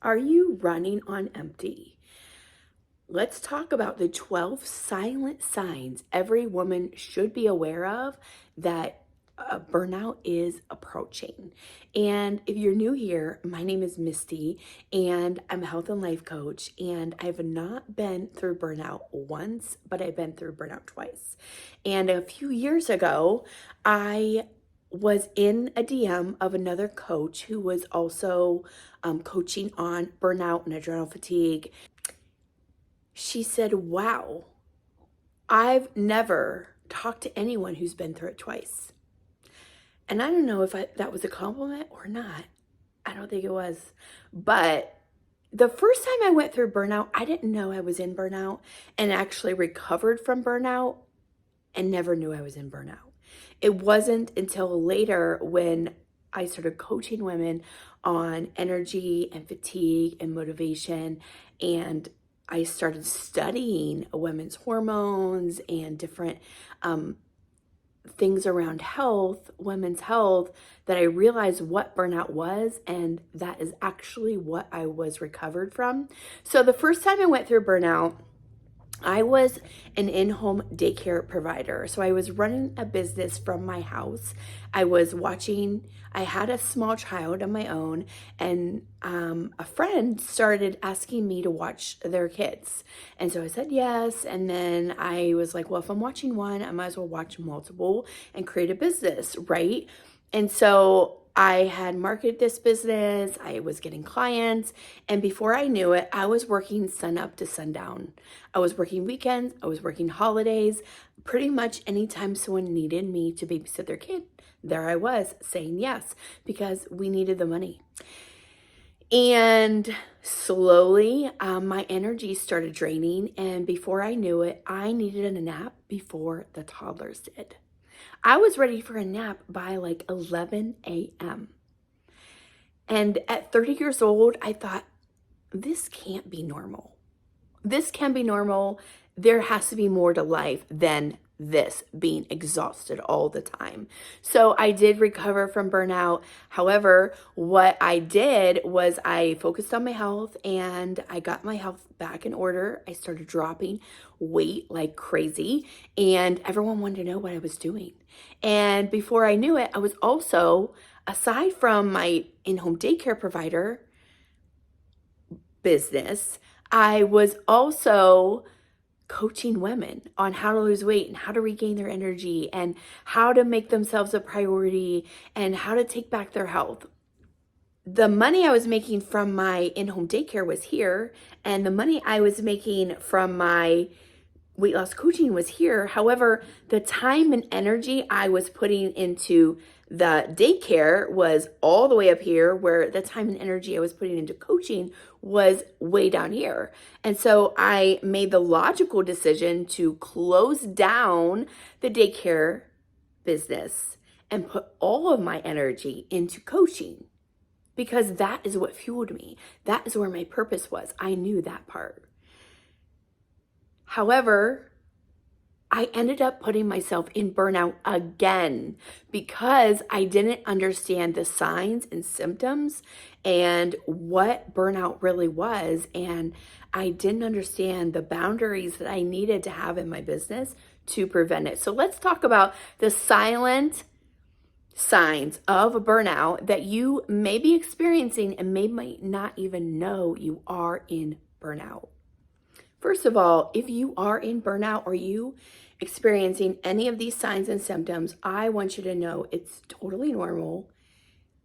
Are you running on empty? Let's talk about the 12 silent signs every woman should be aware of that burnout is approaching. And if you're new here, my name is Misty and I'm a health and life coach. And I've not been through burnout once, but I've been through burnout twice. And a few years ago, I was in a DM of another coach who was also coaching on burnout and adrenal fatigue. She said, wow, I've never talked to anyone who's been through it twice. And I don't know if that was a compliment or not. I don't think it was. But the first time I went through burnout, I didn't know I was in burnout and actually recovered from burnout and never knew I was in burnout. It wasn't until later when I started coaching women on energy and fatigue and motivation, and I started studying women's hormones and different things around health, women's health, that I realized what burnout was, and that is actually what I was recovered from. So the first time I went through burnout, I was an in-home daycare provider. So I was running a business from my house. I had a small child of my own, and a friend started asking me to watch their kids. And so I said yes. And then I was like, well, if I'm watching one, I might as well watch multiple and create a business, right? And so I had marketed this business, I was getting clients, and before I knew it, I was working sun up to sundown. I was working weekends, I was working holidays, pretty much anytime someone needed me to babysit their kid, there I was saying yes, because we needed the money. And slowly, my energy started draining, and before I knew it, I needed a nap before the toddlers did. I was ready for a nap by like 11 a.m. And at 30 years old, I thought, this can't be normal. This can be normal. There has to be more to life than this, being exhausted all the time. So I did recover from burnout. However, what I did was I focused on my health and I got my health back in order. I started dropping weight like crazy, and everyone wanted to know what I was doing. And before I knew it, I was also, aside from my in-home daycare provider business, I was also coaching women on how to lose weight and how to regain their energy and how to make themselves a priority and how to take back their health. The money I was making from my in-home daycare was here, and the money I was making from my weight loss coaching was here. However, the time and energy I was putting into the daycare was all the way up here, where the time and energy I was putting into coaching was way down here. And so I made the logical decision to close down the daycare business and put all of my energy into coaching, because that is what fueled me. That is where my purpose was. I knew that part. However, I ended up putting myself in burnout again because I didn't understand the signs and symptoms and what burnout really was. And I didn't understand the boundaries that I needed to have in my business to prevent it. So let's talk about the silent signs of a burnout that you may be experiencing and may not even know you are in burnout. First of all, if you are in burnout or you experiencing any of these signs and symptoms, I want you to know it's totally normal.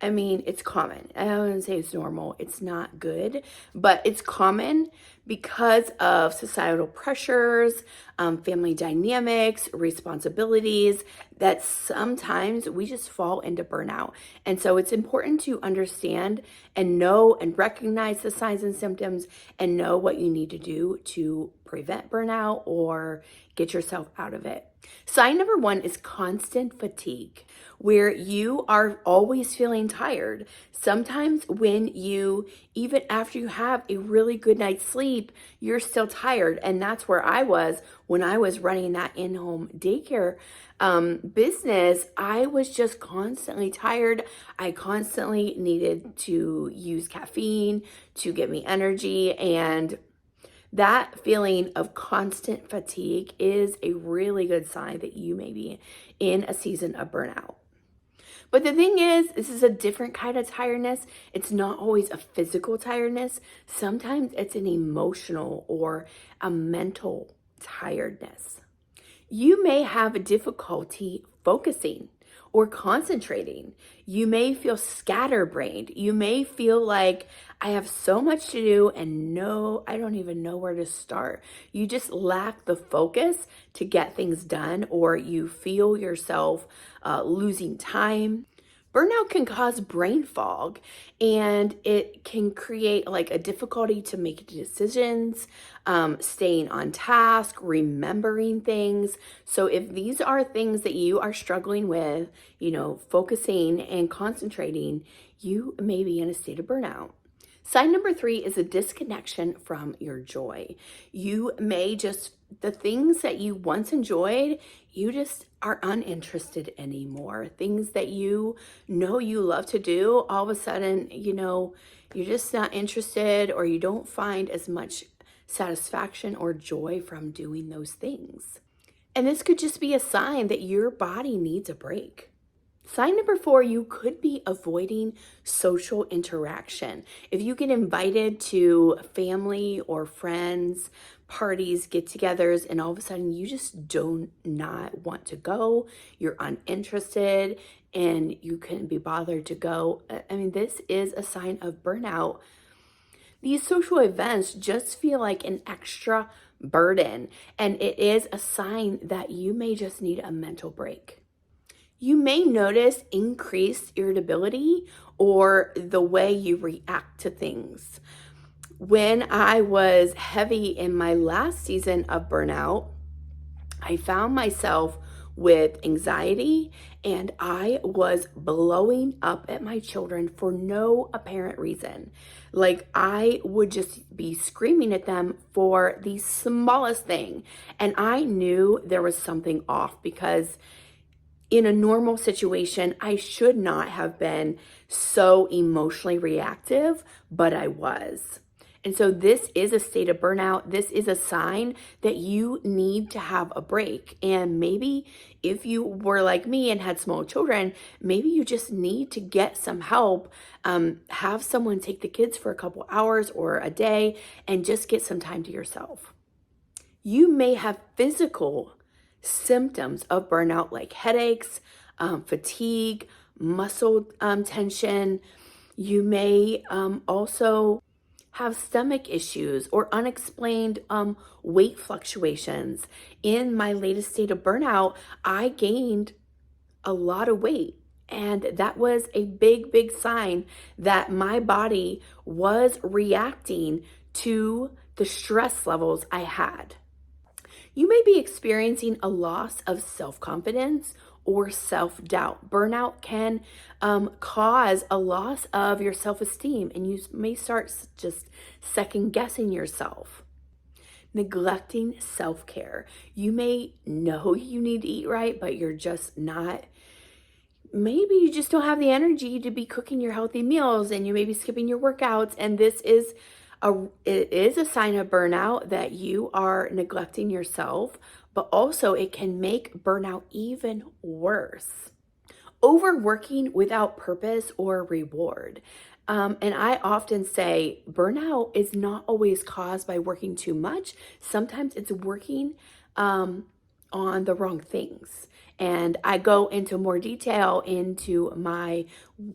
I mean, it's common. I don't want to say it's normal. It's not good, but it's common because of societal pressures, family dynamics, responsibilities, that sometimes we just fall into burnout. And so it's important to understand and know and recognize the signs and symptoms and know what you need to do to prevent burnout or get yourself out of it. Sign number 1 is constant fatigue, where you are always feeling tired. Sometimes when you, even after you have a really good night's sleep, you're still tired. And that's where I was when I was running that in-home daycare business. I was just constantly tired. I constantly needed to use caffeine to give me energy, and that feeling of constant fatigue is a really good sign that you may be in a season of burnout. But the thing is, this is a different kind of tiredness. It's not always a physical tiredness. Sometimes it's an emotional or a mental tiredness. You may have difficulty focusing or concentrating. You may feel scatterbrained. You may feel like, I have so much to do and I don't even know where to start. You just lack the focus to get things done, or you feel yourself losing time. Burnout can cause brain fog, and it can create like a difficulty to make decisions, staying on task, remembering things. So if these are things that you are struggling with, focusing and concentrating, you may be in a state of burnout. Sign number 3 is a disconnection from your joy. You may the things that you once enjoyed, you just are uninterested anymore. Things that you love to do, all of a sudden, you're just not interested, or you don't find as much satisfaction or joy from doing those things. And this could just be a sign that your body needs a break. Sign number 4, you could be avoiding social interaction. If you get invited to family or friends, parties, get-togethers, and all of a sudden you just do not want to go, you're uninterested, and you couldn't be bothered to go, this is a sign of burnout. These social events just feel like an extra burden, and it is a sign that you may just need a mental break. You may notice increased irritability or the way you react to things. When I was heavy in my last season of burnout, I found myself with anxiety, and I was blowing up at my children for no apparent reason. Like, I would just be screaming at them for the smallest thing. And I knew there was something off, because in a normal situation, I should not have been so emotionally reactive, but I was. And so this is a state of burnout. This is a sign that you need to have a break. And maybe if you were like me and had small children, maybe you just need to get some help. Have someone take the kids for a couple hours or a day and just get some time to yourself. You may have physical symptoms of burnout, like headaches, fatigue, muscle tension. You may also have stomach issues or unexplained weight fluctuations. In my latest state of burnout, I gained a lot of weight. And that was a big, big sign that my body was reacting to the stress levels I had. You may be experiencing a loss of self-confidence or self-doubt. Burnout can cause a loss of your self-esteem, and you may start just second-guessing yourself. Neglecting self-care. You may know you need to eat right, but you're just not. Maybe you just don't have the energy to be cooking your healthy meals, and you may be skipping your workouts, and it is a sign of burnout that you are neglecting yourself, but also it can make burnout even worse. Overworking without purpose or reward. And I often say burnout is not always caused by working too much. Sometimes it's working on the wrong things. And I go into more detail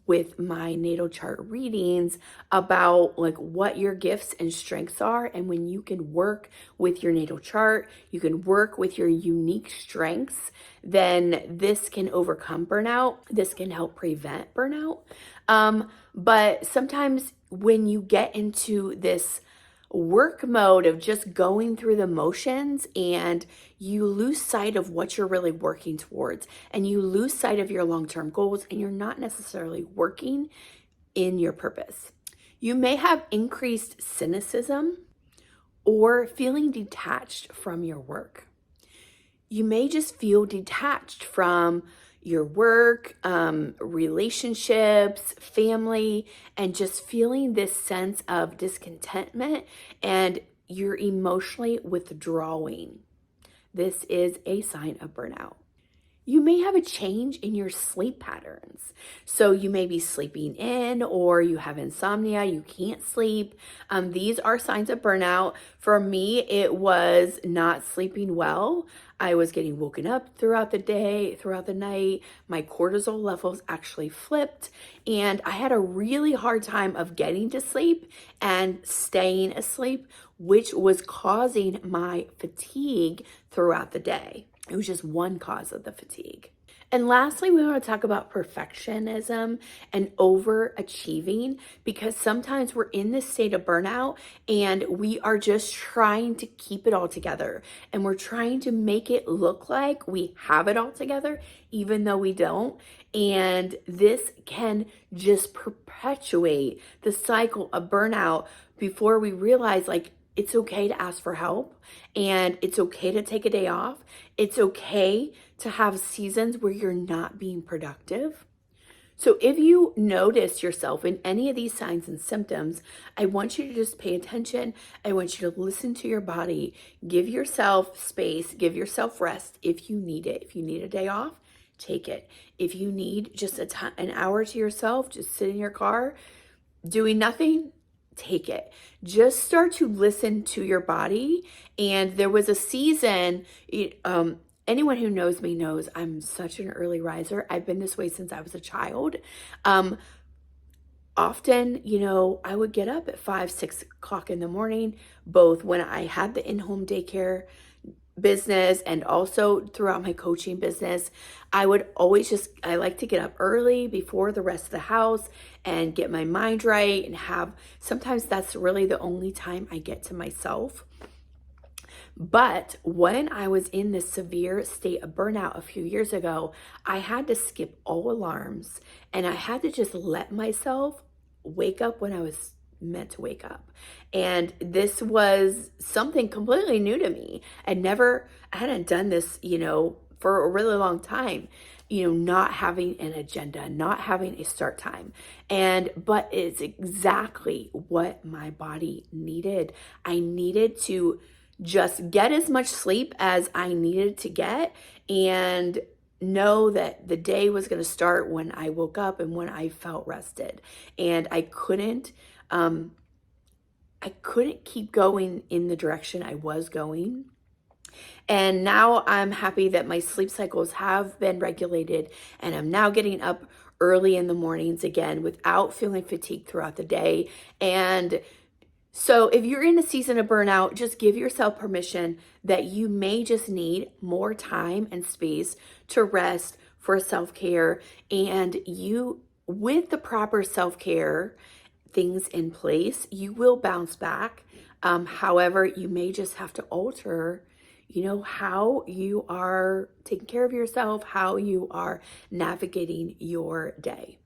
with my natal chart readings about like what your gifts and strengths are. And when you can work with your natal chart, you can work with your unique strengths, then this can overcome burnout. This can help prevent burnout. But sometimes when you get into this work mode of just going through the motions, and you lose sight of what you're really working towards, and you lose sight of your long-term goals, and you're not necessarily working in your purpose. You may have increased cynicism or feeling detached from your work. You may just feel detached from your work, relationships, family, and just feeling this sense of discontentment, and you're emotionally withdrawing. This is a sign of burnout. You may have a change in your sleep patterns. So you may be sleeping in, or you have insomnia, you can't sleep. These are signs of burnout. For me, it was not sleeping well. I was getting woken up throughout the day, throughout the night. My cortisol levels actually flipped, and I had a really hard time of getting to sleep and staying asleep, which was causing my fatigue throughout the day. It was just one cause of the fatigue. And lastly, we want to talk about perfectionism and overachieving, because sometimes we're in this state of burnout and we are just trying to keep it all together. And we're trying to make it look like we have it all together, even though we don't. And this can just perpetuate the cycle of burnout before we realize, like, it's okay to ask for help, and it's okay to take a day off. It's okay to have seasons where you're not being productive. So if you notice yourself in any of these signs and symptoms, I want you to just pay attention. I want you to listen to your body. Give yourself space, give yourself rest if you need it. If you need a day off, take it. If you need just an hour to yourself, just sit in your car doing nothing, take it. Just start to listen to your body. And there was a season, anyone who knows me knows I'm such an early riser. I've been this way since I was a child. Often, I would get up at 5, 6 o'clock in the morning, both when I had the in-home daycare business and also throughout my coaching business. I would always I like to get up early before the rest of the house and get my mind right, and sometimes that's really the only time I get to myself. But when I was in this severe state of burnout a few years ago, I had to skip all alarms, and I had to just let myself wake up when I was meant to wake up. And this was something completely new to me. I hadn't done this, for a really long time, not having an agenda, not having a start time. But it's exactly what my body needed. I needed to just get as much sleep as I needed to get, and know that the day was going to start when I woke up and when I felt rested. And I couldn't keep going in the direction I was going. And now I'm happy that my sleep cycles have been regulated, and I'm now getting up early in the mornings again without feeling fatigued throughout the day. And so if you're in a season of burnout, just give yourself permission that you may just need more time and space to rest, for self-care. And with the proper self-care things in place, you will bounce back. However, you may just have to alter, how you are taking care of yourself, how you are navigating your day.